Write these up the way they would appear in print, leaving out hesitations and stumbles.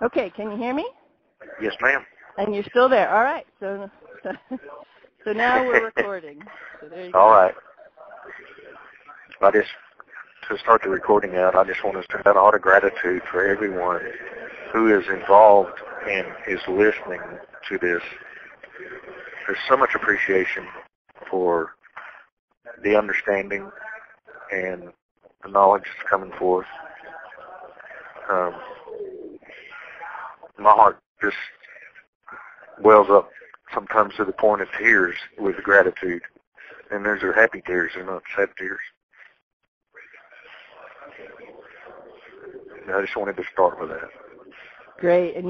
Okay, can you hear me? Yes, ma'am. And you're still there. All right. So now we're recording. So there you go. All right. To start the recording out, I just want to send out a lot of gratitude for everyone who is involved and is listening to this. There's so much appreciation for the understanding and the knowledge that's coming forth. My heart just wells up sometimes to the point of tears with gratitude. And those are happy tears, they're not sad tears. And I just wanted to start with that. Great. And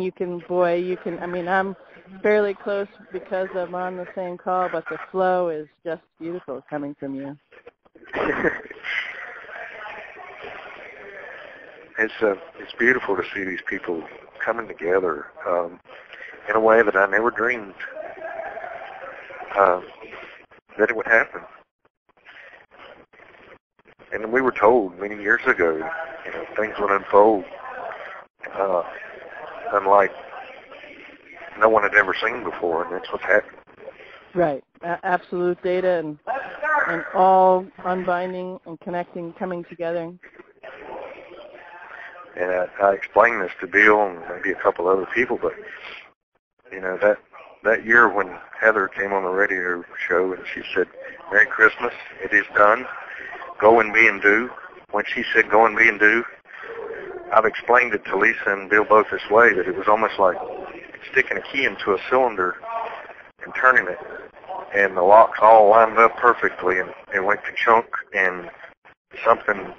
I'm fairly close because I'm on the same call, but the flow is just beautiful coming from you. It's beautiful to see these people coming together in a way that I never dreamed that it would happen. And we were told many years ago, things would unfold unlike no one had ever seen before, and that's what's happened. Right. Absolute data and all unbinding and connecting, coming together. And I explained this to Bill and maybe a couple other people, but that year when Heather came on the radio show and she said, "Merry Christmas, it is done. Go and be and do." When she said "go and be and do," I've explained it to Lisa and Bill both this way, that it was almost like sticking a key into a cylinder and turning it, and the locks all lined up perfectly, and it went to chunk, and something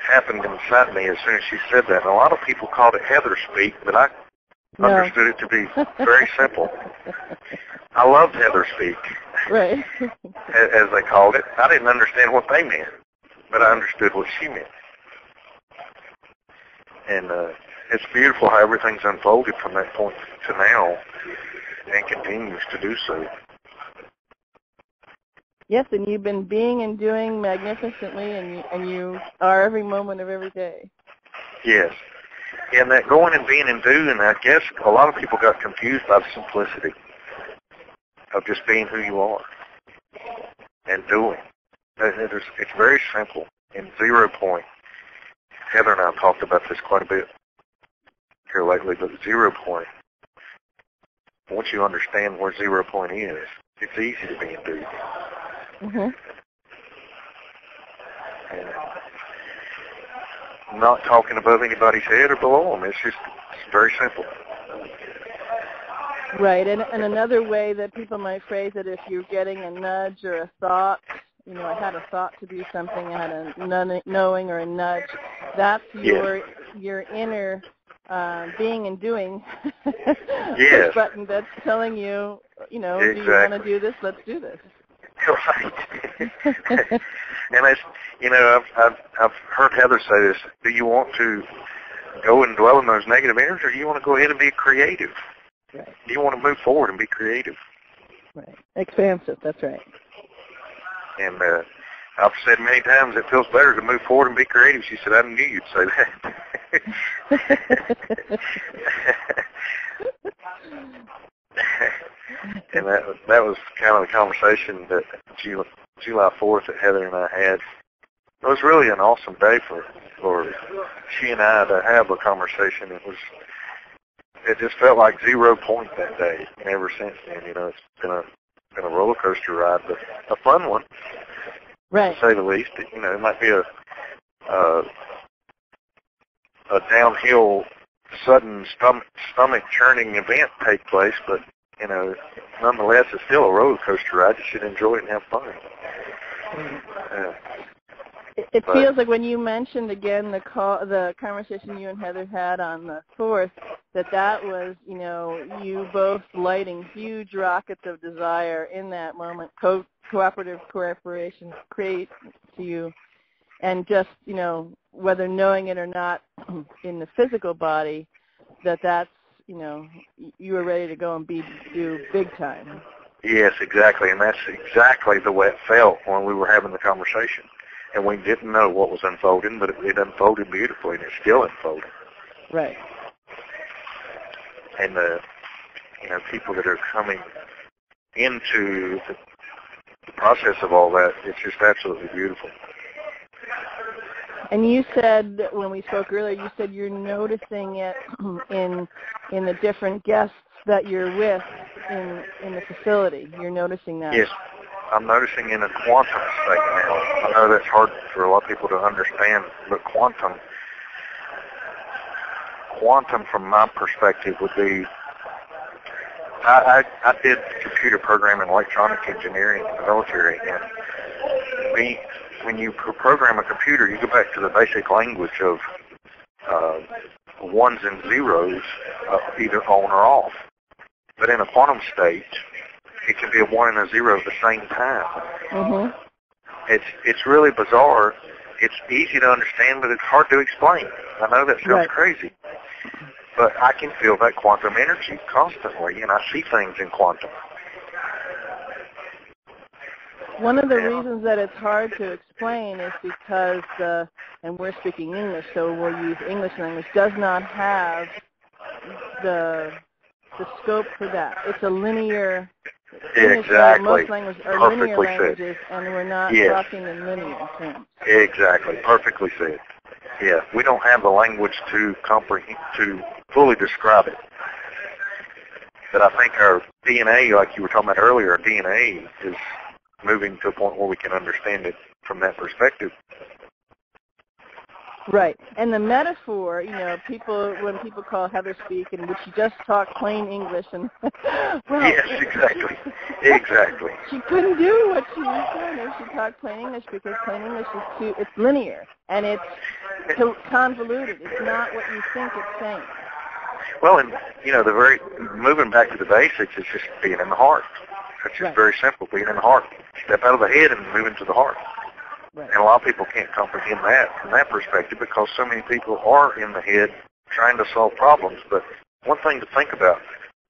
happened inside me as soon as she said that. And a lot of people called it Heather speak, but I understood it to be very simple. I loved Heather speak, right, as they called it. I didn't understand what they meant, but I understood what she meant. And it's beautiful how everything's unfolded from that point to now, and continues to do so. Yes, and you've been being and doing magnificently, and you are every moment of every day. Yes. And that going and being and doing, I guess a lot of people got confused by the simplicity of just being who you are and doing. It's very simple and 0 point. Heather and I have talked about this quite a bit here lately, but 0 point, once you understand where 0 point is, it's easy to be and do. Mm-hmm. And not talking above anybody's head or below them. It's very simple. Right, and another way that people might phrase it, if you're getting a nudge or a thought, I had a thought to do something, I had a knowing or a nudge, that's your inner being and doing yes. button that's telling you, exactly. Do you want to do this? Let's do this. Right. And I've heard Heather say this. Do you want to go and dwell in those negative energies, or do you want to go ahead and be creative? Right. Do you want to move forward and be creative? Right. Expansive. That's right. And I've said many times it feels better to move forward and be creative. She said, "I knew you'd say that." And that was kind of the conversation that July 4th that Heather and I had. It was really an awesome day for she and I to have a conversation. It just felt like 0 point that day, and ever since then, it's been a roller coaster ride, but a fun one, right? To say the least. It might be a downhill, sudden stomach churning event take place, but nonetheless, it's still a roller coaster ride. You should enjoy it and have fun. It feels like when you mentioned again the conversation you and Heather had on the 4th, that was, you both lighting huge rockets of desire in that moment, cooperative cooperation create to you, and just, whether knowing it or not in the physical body, that's, you were ready to go and do big time. Yes, exactly, and that's exactly the way it felt when we were having the conversation. And we didn't know what was unfolding, but it unfolded beautifully, and it's still unfolding. Right. and the people that are coming into the process of all that. It's just absolutely beautiful. And you said, when we spoke earlier, you said you're noticing it in the different guests that you're with in the facility. You're noticing that. Yes, I'm noticing in a quantum state now. I know that's hard for a lot of people to understand, but quantum from my perspective would be, I did computer programming and electronic engineering in the military, and when you program a computer, you go back to the basic language of ones and zeros, either on or off. But in a quantum state, it can be a 1 and a 0 at the same time. Mm-hmm. It's really bizarre. It's easy to understand, but it's hard to explain. I know that sounds crazy, but I can feel that quantum energy constantly, and I see things in quantum. One of the reasons that it's hard to explain is because, and we're speaking English, so we'll use English language, does not have the scope for that. It's a linear. Exactly. Most languages are linear languages, and we're not talking in linear terms. Exactly. Perfectly said. Yeah, we don't have the language to comprehend, to fully describe it. But I think our DNA, like you were talking about earlier, our DNA is moving to a point where we can understand it from that perspective. Right. And the metaphor, when people call Heather speak, and would she just talk plain English? And yes, exactly. Exactly. She couldn't do what she was doing if she talked plain English, because plain English is it's linear, and it's convoluted. It's not what you think it's saying. Well, and, moving back to the basics is just being in the heart. It's just very simple, being in the heart. Step out of the head and move into the heart. Right. And a lot of people can't comprehend that from that perspective, because so many people are in the head trying to solve problems. But one thing to think about,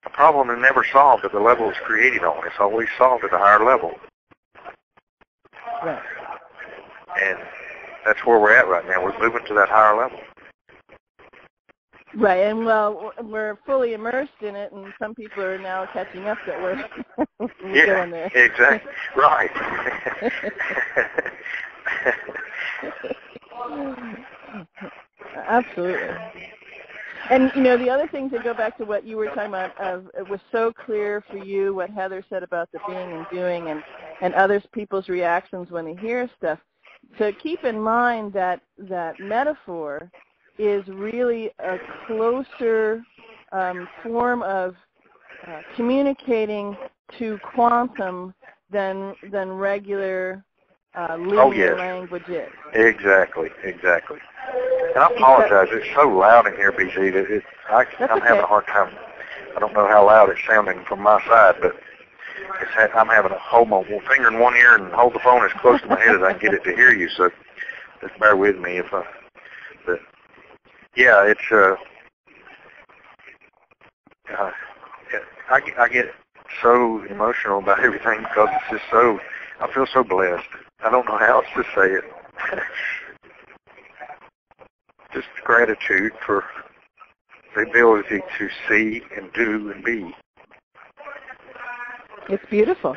a problem is never solved at the level it's created on. It's always solved at a higher level. Right. And that's where we're at right now. We're moving to that higher level. Right, and we're fully immersed in it, and some people are now catching up that we're going there. Exactly. Right. Absolutely. And, the other thing, to go back to what you were talking about, it was so clear for you what Heather said about the being and doing and other people's reactions when they hear stuff. To keep in mind that metaphor is really a closer form of communicating to quantum than regular linear language is. Exactly. And I apologize. It's so loud in here, BZ, that I'm having a hard time. I don't know how loud it's sounding from my side, but I'm having to hold my finger in one ear and hold the phone as close to my head as I can get it to hear you. So just bear with me yeah, it's I get so emotional about everything, because it's just so, I feel so blessed. I don't know how else to say it. Just gratitude for the ability to see and do and be. It's beautiful.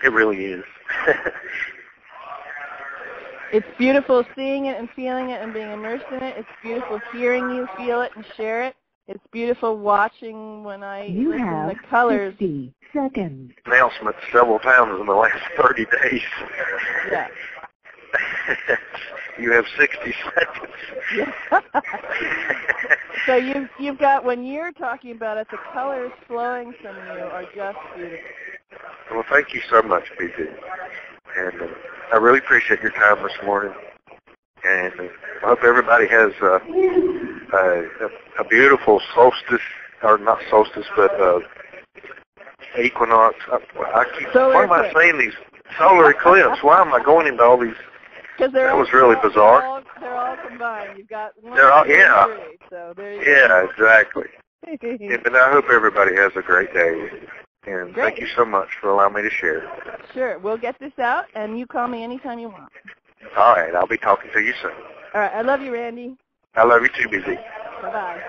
It really is. It's beautiful seeing it and feeling it and being immersed in it. It's beautiful hearing you feel it and share it. It's beautiful watching when I listen to the colors. 60 seconds. Announcements several times in the last 30 days. Yeah. You have 60 seconds. Yeah. So you've got, when you're talking about it, the colors flowing from you are just beautiful. Well, thank you so much, BZ. And I really appreciate your time this morning. And I hope everybody has a beautiful solstice, or not solstice, but equinox. Why am I saying these? Solar eclipse. Why am I going into all these? That was really bizarre. They're all combined. You've got one, they're all, two, yeah. three, so there you go. Yeah, exactly. And I hope everybody has a great day. And thank you so much for allowing me to share. Sure. We'll get this out, and you call me anytime you want. All right. I'll be talking to you soon. All right. I love you, Randy. I love you too, BZ. Bye-bye.